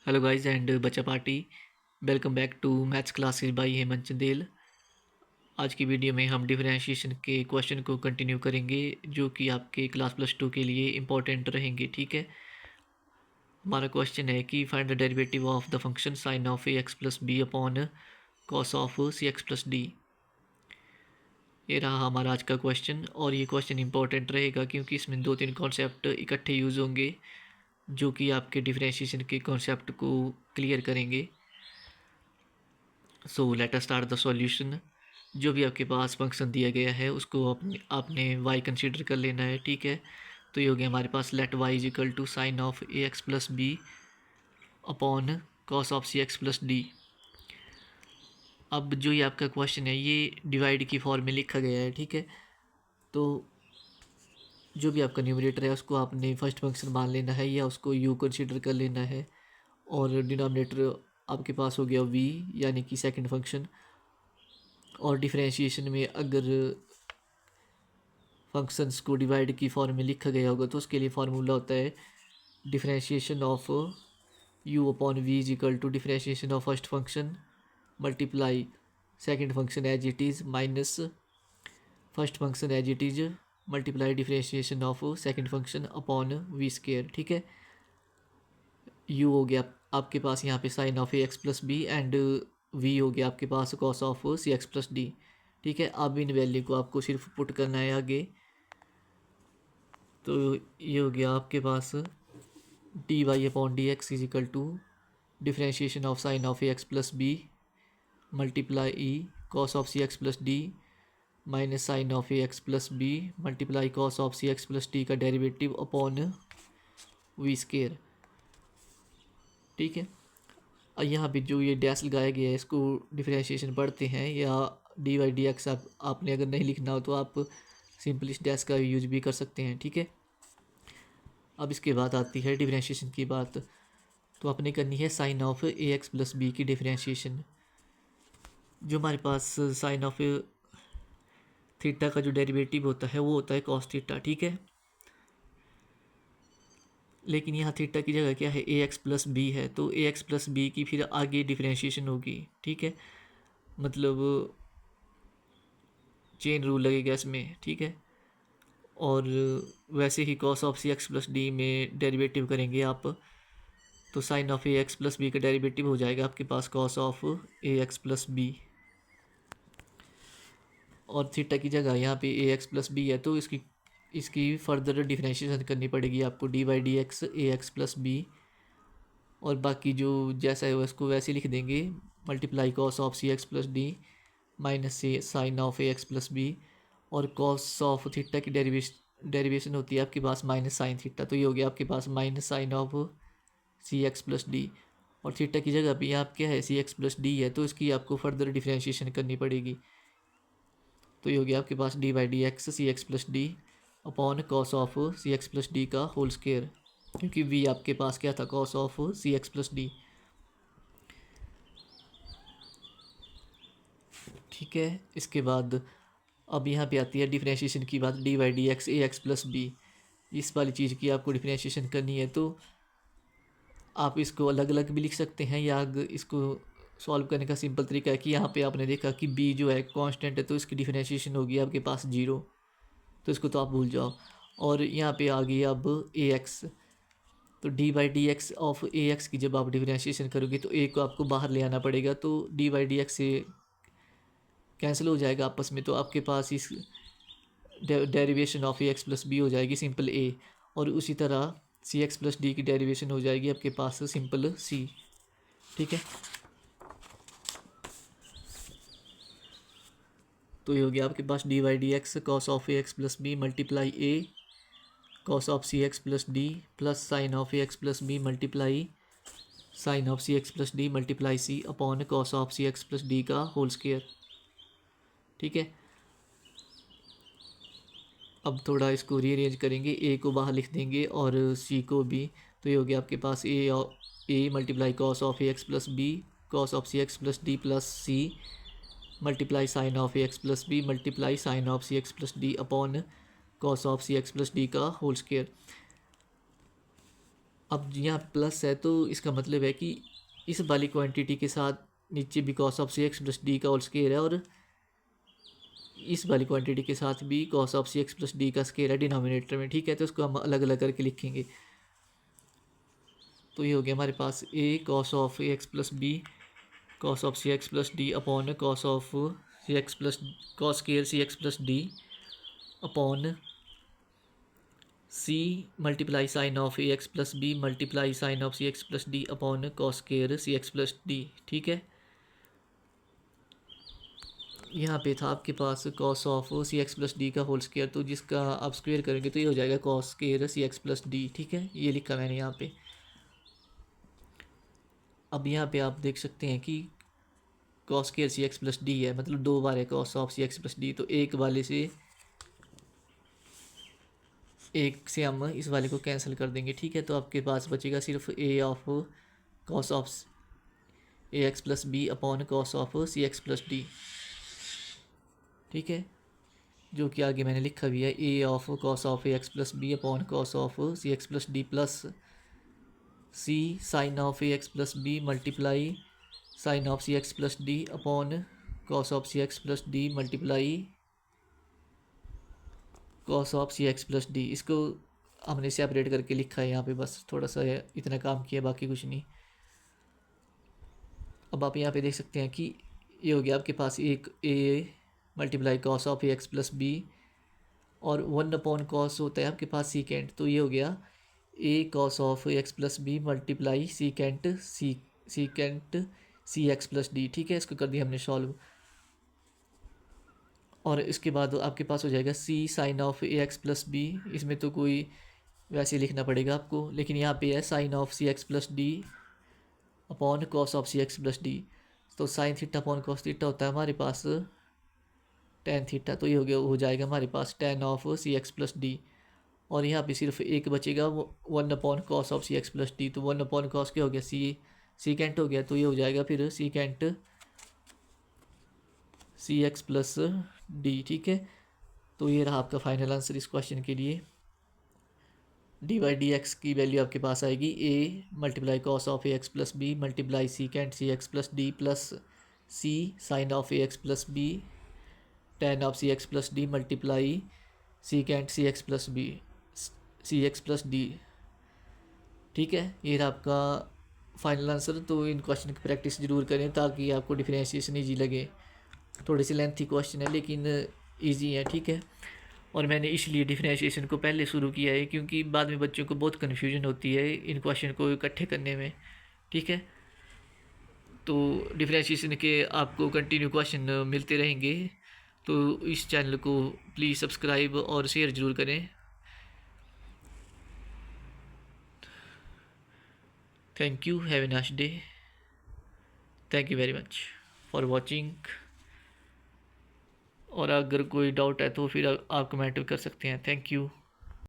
Hello guys and बच्चा party. Welcome back to maths classes by Hemant Chandel. आज की video में हम डिफरेंशिएशन के क्वेश्चन को कंटिन्यू करेंगे जो कि आपके क्लास +2 के लिए इम्पोर्टेंट रहेंगे। ठीक है, हमारा क्वेश्चन है कि find the derivative of the function sine of A x plus B upon cos of C x plus d. ये रहा हमारा आज का क्वेश्चन और ये क्वेश्चन इंपॉर्टेंट रहेगा क्योंकि इसमें 2-3 कॉन्सेप्ट इकट्ठे यूज़ होंगे जो कि आपके डिफरेंशिएशन के कॉन्सेप्ट को क्लियर करेंगे। So let us start the solution. जो भी आपके पास फंक्शन दिया गया है उसको आपने y कंसीडर कर लेना है। ठीक है, तो ये हो गया हमारे पास let y is equal to sine of A x plus B upon cos of C x plus D. अब जो ये आपका क्वेश्चन है ये डिवाइड की फॉर्म में लिखा गया है। ठीक है, तो जो भी आपका न्यूमरेटर है उसको आपने फर्स्ट फंक्शन मान लेना है या उसको u कंसीडर कर लेना है और डिनोमिनेटर आपके पास हो गया v यानी कि सेकंड फंक्शन। और डिफरेंशिएशन में अगर फंक्शंस को डिवाइड की फॉर्म में लिखा गया होगा तो उसके लिए फार्मूला होता है differentiation of u upon v is equal to differentiation of first function multiply second function as it is minus first function as it is multiply differentiation of second function upon v square. ठीक है, u हो गया आपके पास यहाँ पे sine of A x plus b and v हो गया आपके पास cos of C x plus d. ठीक है, अब इन वैल्यू को आपको सिर्फ पुट करना है आगे। तो ये हो गया आपके पास d y upon d x is equal to differentiation of sine of A x plus b multiply e cos of C x plus d minus sine of A x plus b multiply cos of C x plus d का derivative upon v square. ठीक है, और यहाँ पे जो ये dash लगाया गया है इसको डिफरेंशिएशन पढ़ते हैं या डी वाई डी एक्स आपने अगर नहीं लिखना हो तो आप सिंपल इस डैश का यूज भी कर सकते हैं। ठीक है, अब इसके बाद आती है डिफरेंशिएशन की बात। तो आपने करनी है sine of A x plus b की डिफरेंशिएशन। जो हमारे पास साइन ऑफ थीटा का जो डेरिवेटिव होता है वो होता है कॉस थीटा। ठीक है, लेकिन यहाँ थीटा की जगह क्या है ए एक्स प्लस बी है तो ए एक्स प्लस बी की फिर आगे डिफरेंशिएशन होगी। ठीक है, मतलब चेन रूल लगेगा इसमें। ठीक है, और वैसे ही cos of C x plus d में डेरिवेटिव करेंगे आप तो sine of A x plus b का डेरिवेटिव हो जाएगा आपके पास cos of A x plus b. और थीटा की जगह यहाँ पे ए एक्स प्लस बी है तो इसकी इसकी फर्दर डिफरेंशिएशन करनी पड़ेगी आपको d by d x a x plus b. और बाकी जो जैसा है उसको वैसे लिख देंगे multiply cos of C x plus d minus से sine of A x plus b. और कॉस ऑफ थीटा की डेरिवेशन होती है आपके पास माइनस साइन थीटा, तो ये हो गया आपके पास minus sine of C x plus d. और थीटा की जगह भी यहाँ क्या है सी एक्स प्लस डी है तो इसकी आपको फर्दर डिफरेंशिएशन करनी पड़ेगी। तो ये हो गया आपके पास d by d x c x plus d upon cos of C x plus d का होल स्केयर, क्योंकि वी आपके पास क्या था cos of C x plus d. ठीक है, इसके बाद अब यहाँ पे आती है डिफरेंशिएशन की बात। D by d x a x plus b, इस वाली चीज़ की आपको डिफरेंशिएशन करनी है तो आप इसको अलग अलग भी लिख सकते हैं या इसको सॉल्व करने का सिंपल तरीका है कि यहाँ पे आपने देखा कि बी जो है कांस्टेंट है तो इसकी डिफरेंशिएशन होगी आपके पास 0, तो इसको तो आप भूल जाओ। और यहाँ पे आ गई अब ए एक्स, तो d by d x of A x की जब आप डिफरेंशिएशन करोगे तो ए को आपको बाहर ले आना पड़ेगा तो डी बाई डी एक्स से कैंसिल हो जाएगा आपस में, तो आपके पास इस derivation of A x plus b हो जाएगी सिंपल ए। और उसी तरह सी एक्स प्लस डी की डेरिवेशन हो जाएगी आपके पास सिंपल सी। ठीक है, तो ये हो गया आपके पास d by d x cos of A x plus b multiply a cos of C x plus d plus sine of A x plus b multiply sine of C x plus d multiply c upon cos of C x plus d का whole square. ठीक है, अब थोड़ा इसको rearrange करेंगे, ए को बाहर लिख देंगे और सी को भी। तो ये हो गया आपके पास a multiply cos of A x plus b cos of C x plus d plus c multiply sine of A x plus b multiply sine of C x plus d upon cos of C x plus d का whole square. अब यहाँ plus है तो इसका मतलब है कि इस वाली क्वांटिटी के साथ नीचे भी cos of C x plus d का होल स्क्वायर है, और इस वाली क्वांटिटी के साथ भी cos of C x plus d का स्क्वायर है डिनोमिनेटर में, ठीक है। तो इसको हम अलग अलग करके लिखेंगे। तो ये हो गया हमारे पास a cos of A x plus b cos of C x plus d upon cos of C x plus cos square c x plus d upon c multiply sine of A x plus b multiply sine of C x plus d upon cos square c x plus d, ठीक है। यहाँ पे था आपके पास cos of C x plus d का whole square, तो जिसका आप स्क्वायर करेंगे तो ये हो जाएगा cos square c x plus d, ठीक है। ये लिखा मैंने यहाँ पे। अब यहाँ पे आप देख सकते हैं कि cos square c x plus d है, मतलब 2 बार है cos of C x plus d, तो एक वाले से एक से हम इस वाले को कैंसिल कर देंगे, ठीक है। तो आपके पास बचेगा सिर्फ a of cos of A x plus B upon cos of C x plus d, ठीक है। जो कि आगे मैंने लिखा भी है, a of cos of A x plus B upon cos of C x plus d plus c sine of A x plus b multiply sine of C x plus d upon cos of C x plus d multiply cos of C x plus D. इसको हमने separate करके लिखा है यहाँ पे, बस थोड़ा सा इतना काम किया, बाकी कुछ नहीं। अब आप यहाँ पे देख सकते हैं कि ये हो गया आपके पास एक a multiply cos of A x plus b, और 1 अपॉन कॉस होता है आपके पास सीकेंट, तो ये हो गया a cos of x plus b multiply secant c x plus d, ठीक है। इसको कर दिया हमने सॉल्व, और इसके बाद आपके पास हो जाएगा c sine of A x plus b. इसमें तो कोई वैसे लिखना पड़ेगा आपको, लेकिन यहाँ पे है sine of C x plus d upon cos of C x plus d. तो sine theta upon cos theta होता है हमारे पास टेन थीटा, तो ये हो जाएगा हमारे पास tan of C x plus d. और यहाँ पे सिर्फ एक बचेगा, 1 upon cos of C x plus d. तो 1 अपॉन कॉस क्या हो गया, सीकेंट हो गया, तो ये हो जाएगा फिर secant c x plus d, ठीक है। तो ये रहा आपका फाइनल आंसर इस क्वेश्चन के लिए। डी बाई डी एक्स की वैल्यू आपके पास आएगी a multiply cos of A x plus b multiply secant c x plus d plus c sine of A x plus b tan of C x plus d multiply secant c x plus d, ठीक है। ये रहा आपका final answer. तो इन question की practice ज़रूर करें ताकि आपको डिफरेंशिएशन ईजी लगे। थोड़ी सी लेंथी क्वेश्चन है लेकिन ईजी है, ठीक है। और मैंने इसलिए डिफरेंशिएशन को पहले शुरू किया है क्योंकि बाद में बच्चों को बहुत कन्फ्यूजन होती है इन क्वेश्चन को इकट्ठे करने में, ठीक है। तो डिफरेंशिएशन के आपको कंटिन्यू क्वेश्चन मिलते रहेंगे, तो इस चैनल को प्लीज़ सब्सक्राइब और शेयर ज़रूर करें। Thank you, have a nice day, thank you very much for watching. और अगर कोई डाउट है तो फिर आप कमेंट कर सकते हैं। Thank you.